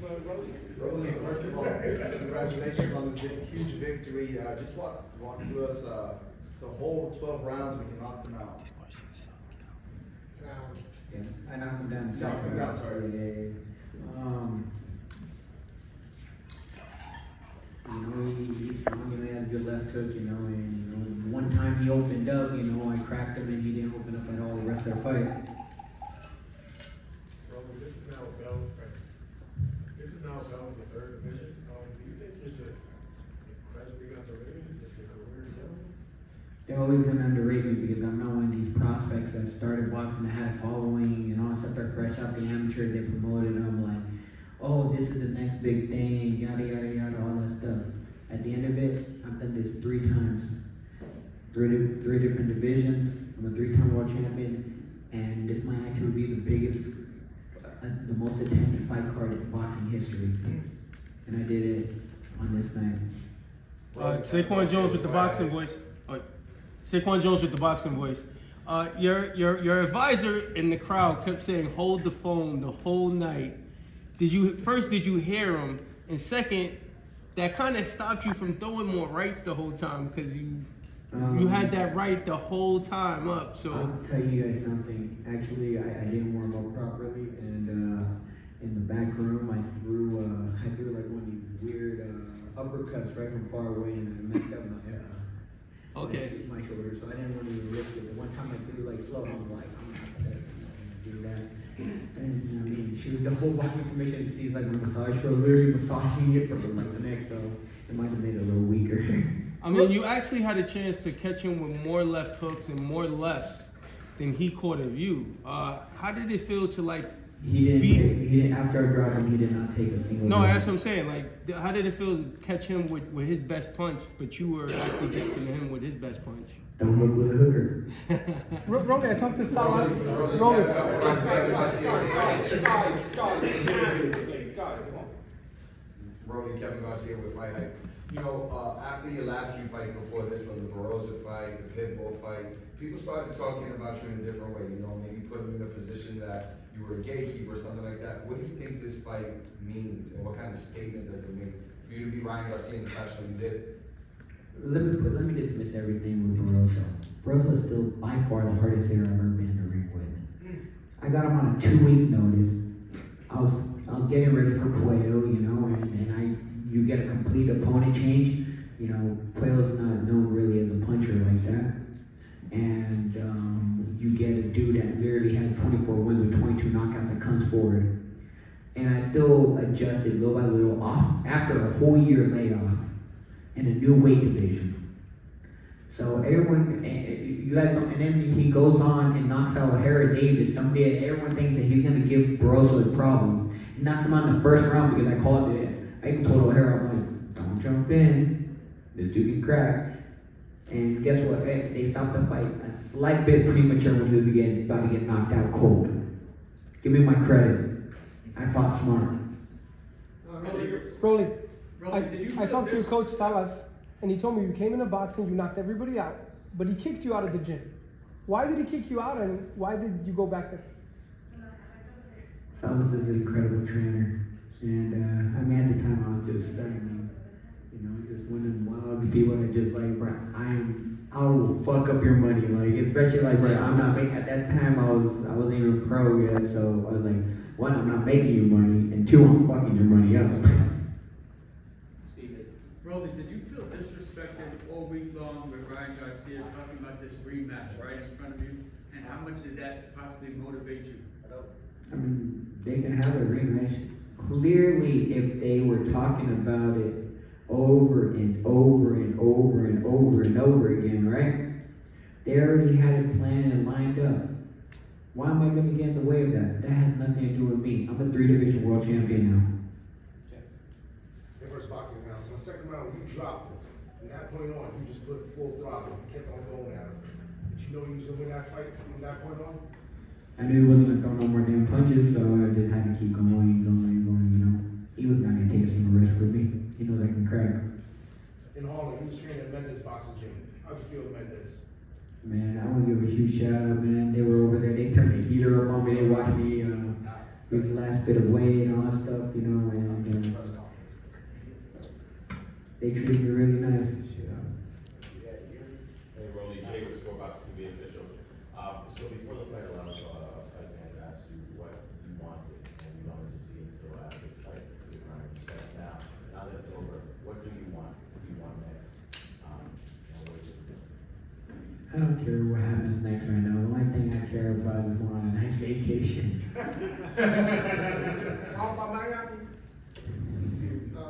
Rolando, first of all, congratulations on this huge victory. Just walk through us the whole 12 rounds when you knocked them out. These questions suck. I knocked him down. Knocked him down, sorry. He's strong and he has a good left hook, and one time he opened up, I cracked him and he didn't open up at all the rest of the fight. Rolando, this is now Bell, right? This is now Bell in the third division. Do you think you're just incredibly underrated, just your career in general? They're always gonna underrate me because I'm not one of these prospects that started boxing that had a following and all stuff. They're fresh out the amateurs, they promoted them like, oh, this is the next big thing, yada yada yada, all that stuff. At the end of it, I've done this 3 times. Three different divisions. I'm a 3-time world champion, and this might actually be the biggest, the most attended fight card in boxing history. And I did it on this night. Saquon Jones with the boxing voice. Saquon Jones with the boxing voice. Your advisor in the crowd kept saying, "Hold the phone" the whole night. Did you hear him? And second, that kind of stopped you from throwing more rights the whole time because you had that right the whole time up. So I'll tell you guys something. Actually, I didn't warm up properly, and in the back room, I threw like one of these weird uppercuts right from far away, and I messed up my shoulder. So I didn't want to risk it. The one time I threw like slow, I'm like, I'm not gonna do that. And I mean, she was the whole boxing commission sees like a massage show, literally massaging it for like the next, so it might have made it a little weaker. I mean, you actually had a chance to catch him with more left hooks and more lefts than he caught of you. How did it feel to like He didn't. After I dropped him, he did not take a single. No, that's what I'm saying. Like, how did it feel to catch him with his best punch, but you were actually getting to him with his best punch? Don't hook with a hooker. Rollie, I talked to Salas. Rollie. Rollie, Kevin Garcia with Fight Hype. After your last few fights before this one, the Barossa fight, the Pitbull fight, people started talking about you in a different way. Maybe put them in a position that you were a gatekeeper or something like that. What do you think this fight means, and what kind of statement does it make for you to be Ryan Garcia in the fashion you did? Let me dismiss everything with Barossa. Barossa is still by far the hardest hitter I've ever been in the ring with. I got him on a 2-week notice. I was getting ready for Puello, and you get a complete opponent change. Puello's not known really as a puncher like that. And you get a dude that literally has 24 wins with 22 knockouts that comes forward. And I still adjusted little by little after a whole year layoff in a new weight division. So everyone, you guys know, and then he goes on and knocks out Harry Davis. Everyone thinks that he's gonna give Barossa a problem. He knocks him out in the first round because I called it. I even told O'Hara, I'm like, don't jump in. This dude can crack. And guess what? They stopped the fight a slight bit premature when he was about to get knocked out cold. Give me my credit. I fought smart. Rollie, I talked to your coach Salas, and he told me you came into boxing, you knocked everybody out, but he kicked you out of the gym. Why did he kick you out, and why did you go back there? Salas is an incredible trainer, and at the time I was just studying, just one of them wild people that just like, bro, I will fuck up your money, especially bro, I'm not making, at that time I wasn't even a pro yet, so I was like, one, I'm not making you money, and two, I'm fucking your money up. Rollie, did you feel disrespected all week long with Ryan Garcia talking about this rematch right in front of you? And how much did that possibly motivate you? I mean, they can have a rematch. Clearly, if they were talking about it over and over and over and over and over again, right? They already had it planned and lined up. Why am I going to get in the way of that? That has nothing to do with me. I'm a 3-division world champion now. Your first boxing round. So the second round, you dropped him. From that point on, you just put full throttle. You kept on going at him. Did you know he was going to win that fight from that point on? I knew he wasn't going to throw no more damn punches, so I just had to keep going. He was not going to take a single risk with me. He knows I can crack. In Harlem, he was training at Mendes boxing gym. How'd you feel at Mendes? Man, I want to give a huge shout out, man. They were over there. They turned the heater up on me. They watched me his last bit of weight and all that stuff, you know, and they treated me really nice. Hey, Rollie, Jay with Scorebox TV official. So before the fight, a lot of fight fans asked you what you wanted, and you wanted to see until after the fight. So you're trying to discuss now that it's over, what do you want? What do you want next? And what is it? I don't care what happens next right now. The only thing I care about is going on a nice vacation. Off by Miami.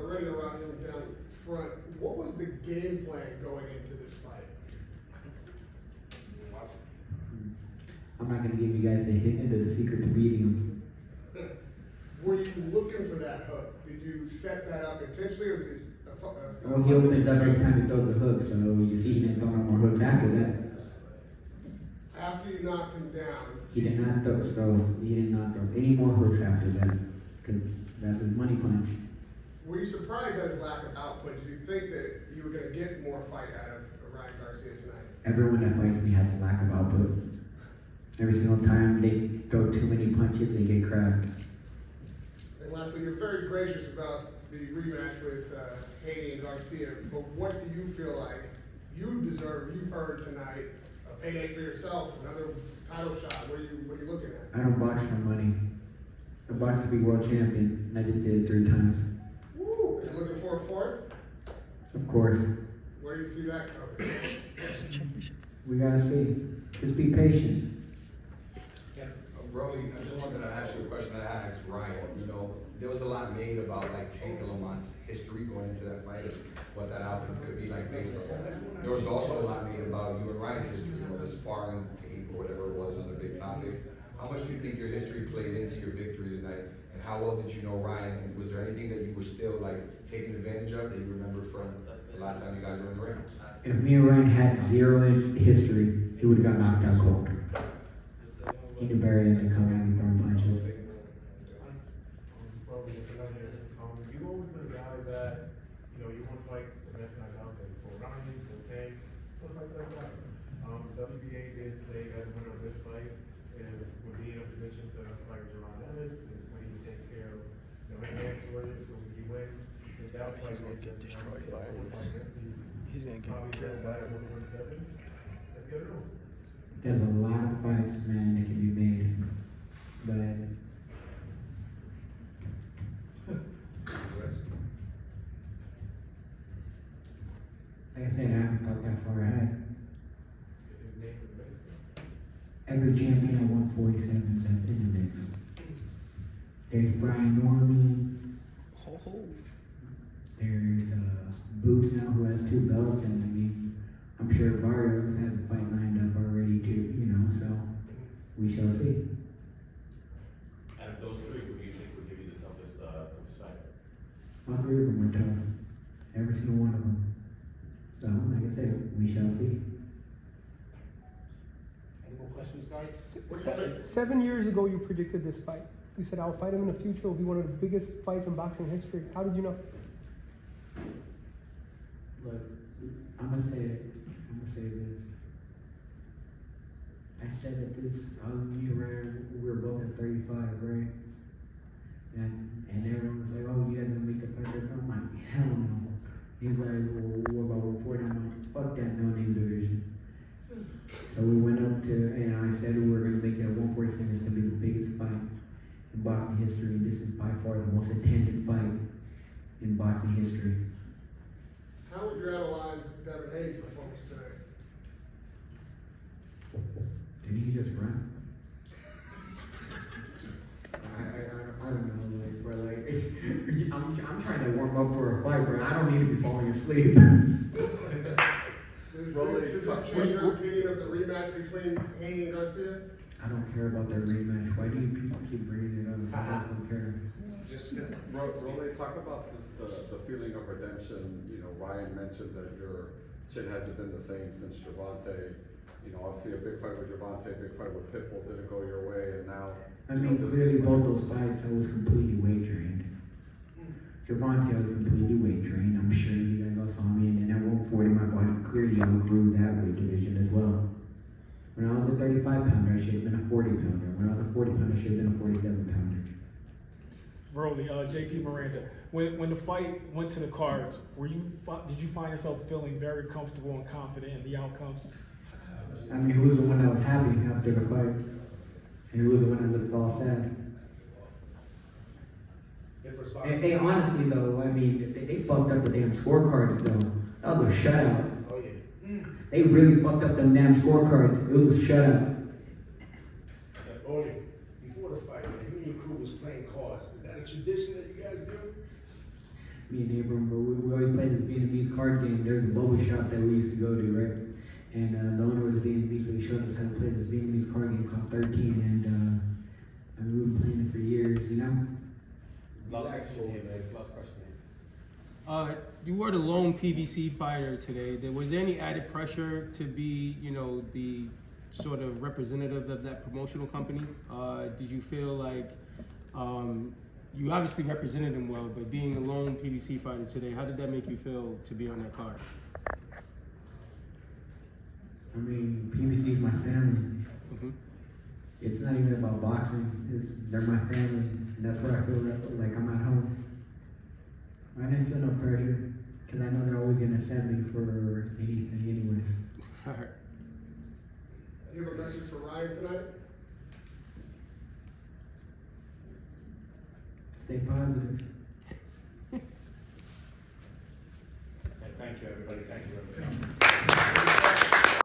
Ready around here down front. What was the game plan going into this fight? I'm not gonna give you guys the hint of the secret to beating him. Were you looking for that hook? Did you set that up intentionally, or was it Well, he opens up every time he throws a hook, so you see he didn't throw no more hooks after that. After you knocked him down? He did not throw any more hooks after that, because that's his money punch. Were you surprised at his lack of output? Did you think that you were going to get more fight out of Ryan Garcia tonight? Everyone that fights me has a lack of output. Every single time they throw too many punches, they get cracked. And lastly, you're very gracious about the rematch with Haney and Garcia, but what do you feel like you deserve? You've heard tonight a payday for yourself, another title shot. What are you looking at? I don't box for money. I box to be world champion, and I just did it 3 times. Woo! Are you looking for a fourth? Of course. Where do you see that coming? We gotta see. Just be patient. Rollie, I just wanted to ask you a question that I asked Ryan. You know, there was a lot made about like Tank Lamont's history going into that fight, and what that outcome could be like based on that. There was also a lot made about you and Ryan's history. You know, the sparring tape or whatever it was a big topic. How much do you think your history played into your victory tonight? And how well did you know Ryan? And was there anything that you were still like taking advantage of that you remember from the last time you guys were in the ring? If me and Ryan had 0 in history, he would've got knocked out cold. He knew better than to come at me throwing punches. You've always been a guy that, you know, you want to fight the best guys out there. For Ryan, for Tank, stuff like that. WBA did say that the winner of this fight would be in a position to fight Jerron Ellis, and when he takes care of, you know, his mandatory, so when he wins, if that fight gets destroyed by he's gonna get killed by 147. Let's get it on. There's a lot of fights, man, that can be made. But like I said, I haven't thought that far ahead. Is his name in the mix? Every champion at 147 is in the mix. There's Brian Norman. There's Boots now, who has 2 belts, and I mean, I'm sure Barrios has a fight lined up already too, you know, so we shall see. Out of those 3, who do you think would give you the toughest fight? All 3 of them are tough. Every single one of them. So, like I said, we shall see. Any more questions, guys? 7 years ago, you predicted this fight. You said, I'll fight him in the future. It'll be one of the biggest fights in boxing history. How did you know? Look, I'm gonna say this. I said that me and Ryan, we were both at 35, right? And everyone was like, oh, you guys gonna make the fight? I'm like, hell no. He's like, well, what about 140? I'm like, fuck that no name division. So we went up to, and I said we were gonna make it at 147. It's gonna be the biggest fight in boxing history. And this is by far the most attended fight in boxing history. How would you analyze Devin Hayes' performance tonight? Did he just run? I don't know, like, bro, like, I'm trying to warm up for a fight, bro. I don't need to be falling asleep. Does this change your opinion of the rematch between Haney and Garcia? I don't care about their rematch. Why do you people keep bringing it up? I don't care. Rollie, talk about this, the feeling of redemption. You know, Ryan mentioned that your chin hasn't been the same since Gervonta. You know, obviously a big fight with Gervonta, big fight with Pitbull didn't go your way, and now. I mean, clearly both those fights, I was completely weight trained. Gervonta, I was completely weight trained. I'm sure you guys all saw me, and then at 140, my body clearly outgrew that weight division as well. When I was a 35 pounder, I should have been a 40 pounder. When I was a 40 pounder, I should have been a 47 pounder. Rollie, JP Miranda. When the fight went to the cards, did you find yourself feeling very comfortable and confident in the outcome? I mean, who was the one that was happy after the fight? And who was the one that looked all sad? And they honestly though, I mean, they fucked up the damn scorecards though. That was a shutout. Oh, yeah. They really fucked up them damn scorecards. It was a shutout. Rollie, before the fight, man, you and your crew was playing cards. Is that a tradition that you guys do? Me and Abram, we always played this Vietnamese card game. There's a boba shop that we used to go to, right? And the owner was Vietnamese, so he showed us how to play this Vietnamese card game called 13. And I mean, we've been playing it for years, you know? Last question here, man. Last question here. You were the lone PBC fighter today. Was there any added pressure to be, you know, the sort of representative of that promotional company? Did you feel like you obviously represented them well, but being a lone PBC fighter today, how did that make you feel to be on that card? I mean, PBC is my family. Mm-hmm. It's not even about boxing. They're my family. And that's where I feel like I'm at home. I didn't feel no pressure, because I know they're always going to send me for anything anyways. All right. Do you have a message for Ryan tonight? Stay positive.